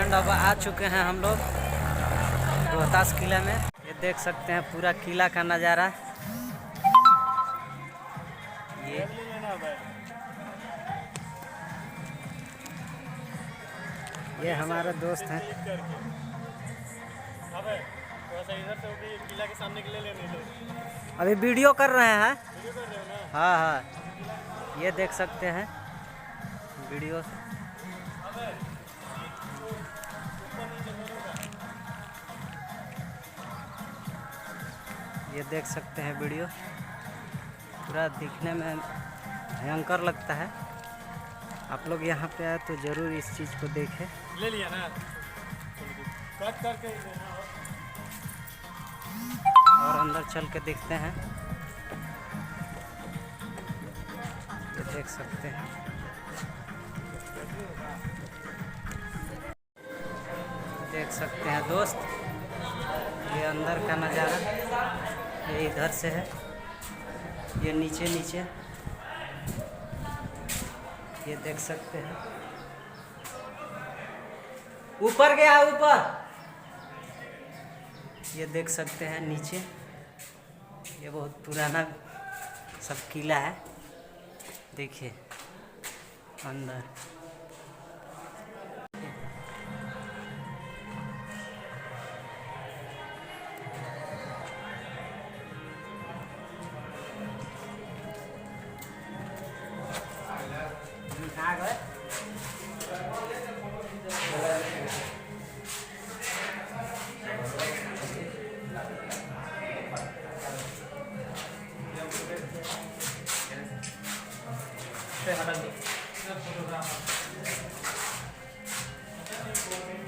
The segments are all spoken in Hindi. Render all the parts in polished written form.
फ्रेंड, अब आ चुके हैं हम लोग रोहतास किला में। ये देख सकते हैं पूरा किला का नज़ारा। ये हमारे दोस्त हैं। किला के सामने के ले अभी वीडियो कर रहे हैं। हाँ हाँ, ये देख सकते हैं वीडियो। ये देख सकते हैं वीडियो, पूरा दिखने में भयंकर लगता है। आप लोग यहाँ पे आए तो ज़रूर इस चीज़ को देखें। ले लिया ना, कट करके और अंदर चल के देखते हैं। ये देख सकते हैं, देख सकते हैं दोस्त, ये अंदर का नज़ारा। ये इधर से है, ये नीचे नीचे, ये देख सकते हैं। ऊपर गया, ऊपर। ये देख सकते हैं नीचे। ये बहुत पुराना सब किला है। देखिए अंदर।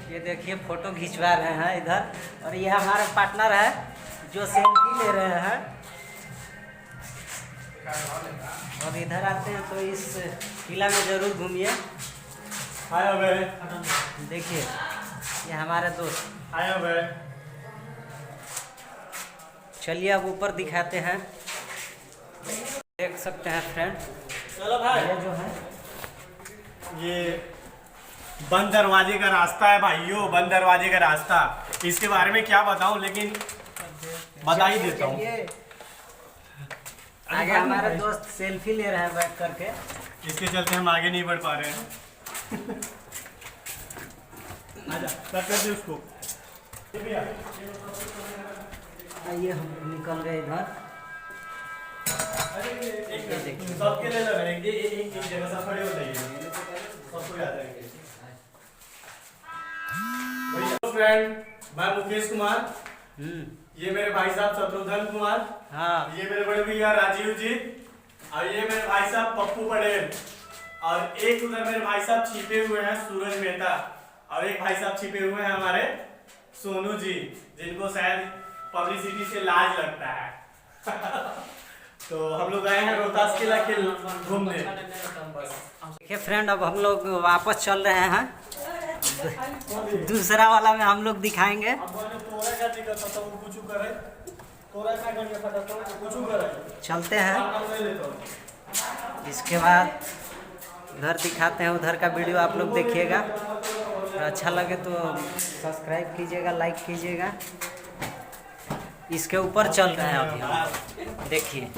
ये देखिए फोटो खिंचवा रहे हैं इधर, और ये हमारे पार्टनर है जो सेल्फी ले रहे हैं। और इधर आते हैं तो इस किला में ज़रूर घूमिए। देखिए ये हमारे दोस्त आए। चलिए अब ऊपर दिखाते हैं। देख सकते हैं फ्रेंड, चलो भाई, ये जो है ये बंद दरवाजे का रास्ता है भाइयों, बंद दरवाजे का रास्ता। इसके बारे में क्या बताऊं, लेकिन बता ही देता हूँ। आगे हमारे दोस्त सेल्फी ले रहे हैं बैठ करके, इसके चलते हम आगे नहीं बढ़ पा रहे हैं। आजा, कट कर दे उसको। आइए हम निकल गए इधर। सबके लिए लग रहे हैं, एक जगह सब खड़े हो जाइए, सबको याद रहेंगे। फ्रेंड, मैं मुकेश कुमार, ये मेरे भाई साहब शत्रुघ्न कुमार, हाँ, ये मेरे बड़े भैया राजीव जी, और ये मेरे भाई साहब पप्पू पटेल, और एक उधर मेरे भाई साहब छिपे हुए हैं सूरज मेहता, और एक भाई साहब छिपे हुए हैं हमारे सोनू जी, जिनको शायद पब्लिसिटी से लाज लगता है। तो हम लोग आए हैं रोहतास किला के घूमने। देखिए फ्रेंड, अब हम लोग वापस चल रहे हैं। दूसरा वाला में हम लोग दिखाएंगे। चलते हैं, इसके बाद उधर दिखाते हैं। उधर का वीडियो आप लोग देखिएगा, और अच्छा लगे तो सब्सक्राइब कीजिएगा, लाइक कीजिएगा। इसके ऊपर चल रहे हैं अभी हम, देखिए।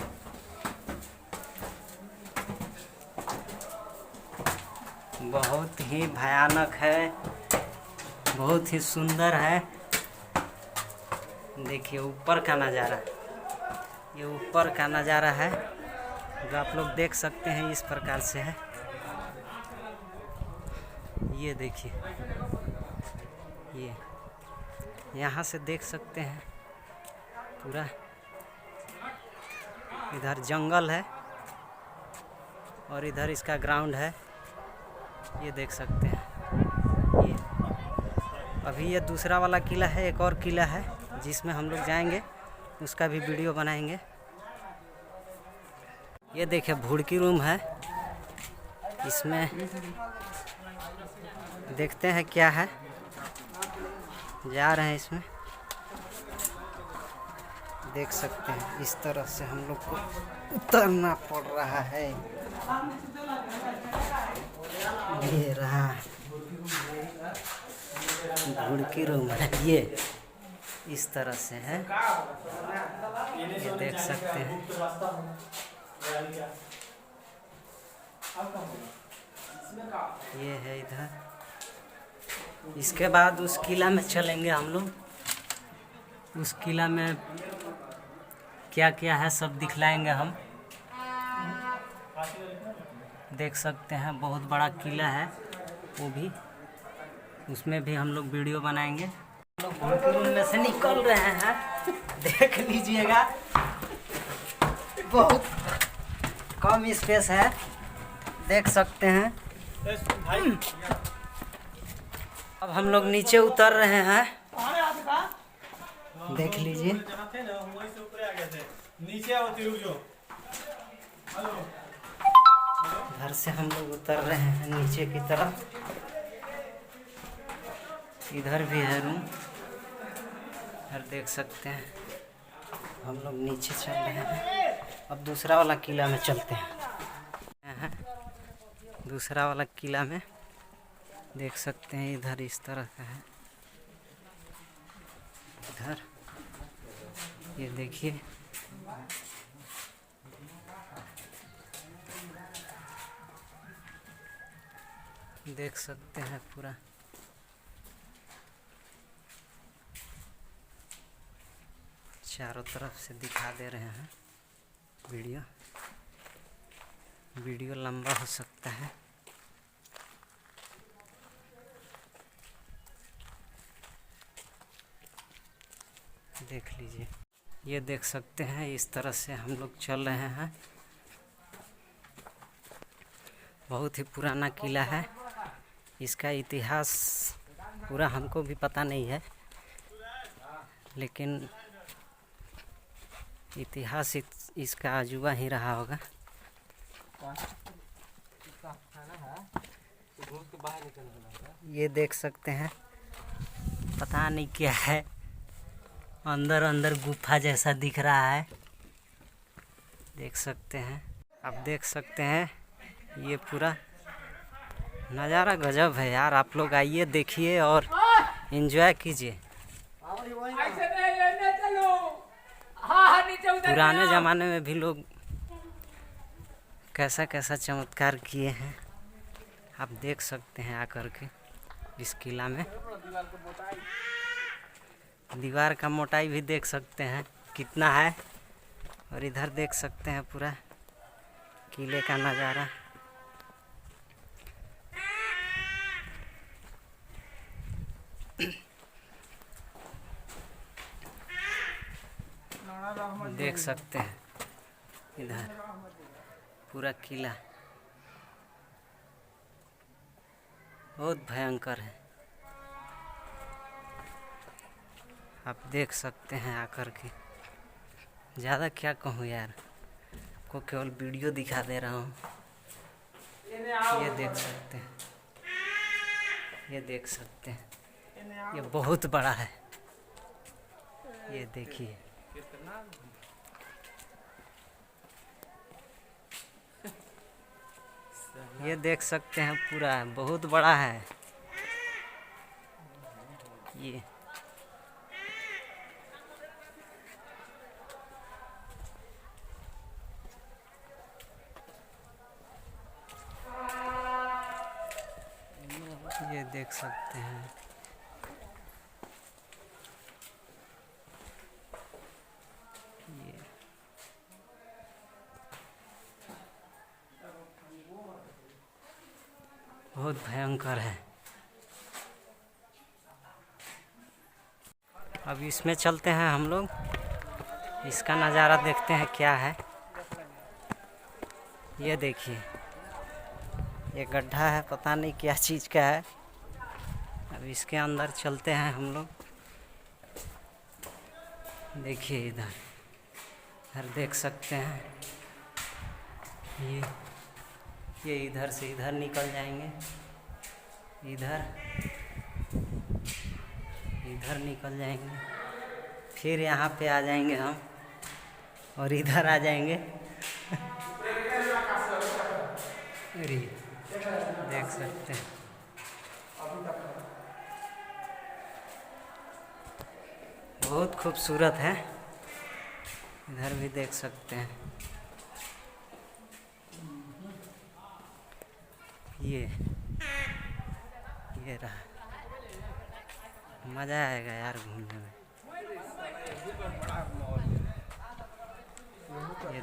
बहुत ही भयानक है, बहुत ही सुंदर है। देखिए ऊपर का नज़ारा, ये ऊपर का नज़ारा है जो आप लोग देख सकते हैं। इस प्रकार से है, ये देखिए, ये यहाँ से देख सकते हैं पूरा। इधर जंगल है और इधर इसका ग्राउंड है, ये देख सकते हैं। ये अभी ये दूसरा वाला किला है, एक और किला है जिसमें हम लोग जाएंगे, उसका भी वीडियो बनाएंगे। ये देखिए भुड़की रूम है, इसमें देखते हैं क्या है। जा रहे हैं इसमें, देख सकते हैं इस तरह से हम लोग को उतरना पड़ रहा है। ये रहा, घुड़की रूम है ये, इस तरह से है, ये देख सकते हैं। ये है इधर। इसके बाद उस किला में चलेंगे हम लोग। उस किला में क्या क्या है सब दिखलाएंगे हम। देख सकते हैं बहुत बड़ा किला है वो भी, उसमें भी हम लोग वीडियो बनाएंगे। हम लोग घुड़की रूम में से निकल रहे हैं, देख लीजिएगा बहुत कम स्पेस है, देख सकते हैं। अब हम लोग नीचे उतर रहे हैं, देख लीजिए। घर से हम लोग उतर रहे हैं नीचे की तरफ। इधर भी है रूम, इधर देख सकते हैं। हम लोग नीचे चल रहे हैं, अब दूसरा वाला किला में चलते हैं। दूसरा वाला किला में देख सकते हैं, इधर इस तरह का है। इधर ये देखिए, देख सकते हैं पूरा। चारों तरफ से दिखा दे रहे हैं। वीडियो लंबा हो सकता है। देख लीजिए, ये देख सकते हैं, इस तरह से हम लोग चल रहे हैं। बहुत ही पुराना किला है, इसका इतिहास पूरा हमको भी पता नहीं है, लेकिन इतिहास इसका अजूबा ही रहा होगा। ये देख सकते हैं, पता नहीं क्या है, अंदर अंदर गुफा जैसा दिख रहा है, देख सकते हैं। आप देख सकते हैं, ये पूरा नज़ारा गजब है यार। आप लोग आइए, देखिए और एंजॉय कीजिए। पुराने ज़माने में भी लोग कैसा कैसा चमत्कार किए हैं, आप देख सकते हैं आकर के इस किला में। दीवार का मोटाई भी देख सकते हैं कितना है, और इधर देख सकते हैं पूरा किले का नज़ारा। देख सकते हैं इधर पूरा किला बहुत भयंकर है, आप देख सकते हैं आकर के। ज़्यादा क्या कहूँ यार, आपको केवल वीडियो दिखा दे रहा हूँ। ये देख सकते हैं, ये देख सकते हैं, ये बहुत बड़ा है, ये देखिए। ये देख सकते हैं, पूरा बहुत बड़ा है ये। ये देख सकते हैं, ये बहुत भयंकर है। अब इसमें चलते हैं हम लोग, इसका नज़ारा देखते हैं क्या है। ये देखिए, ये गड्ढा है, पता नहीं क्या चीज़ का है। अब इसके अंदर चलते हैं हम लोग। देखिए इधर देख सकते हैं, ये इधर से इधर निकल जाएंगे, इधर निकल जाएंगे, फिर यहाँ पे आ जाएंगे हम, और इधर आ जाएंगे। देख सकते हैं, बहुत खूबसूरत है। इधर भी देख सकते हैं। ये रहा। मज़ा आएगा यार घूमने में। ये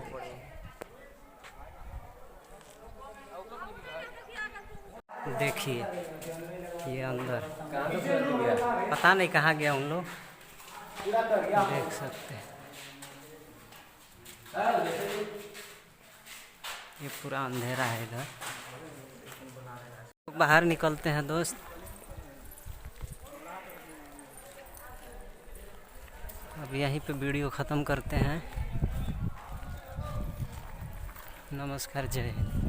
देखिए ये अंदर पता नहीं कहाँ गया उन लोग, देख सकते हैं। ये पूरा अंधेरा है इधर। बाहर निकलते हैं दोस्त। अब यहीं पे वीडियो ख़त्म करते हैं। नमस्कार, जय हिंद।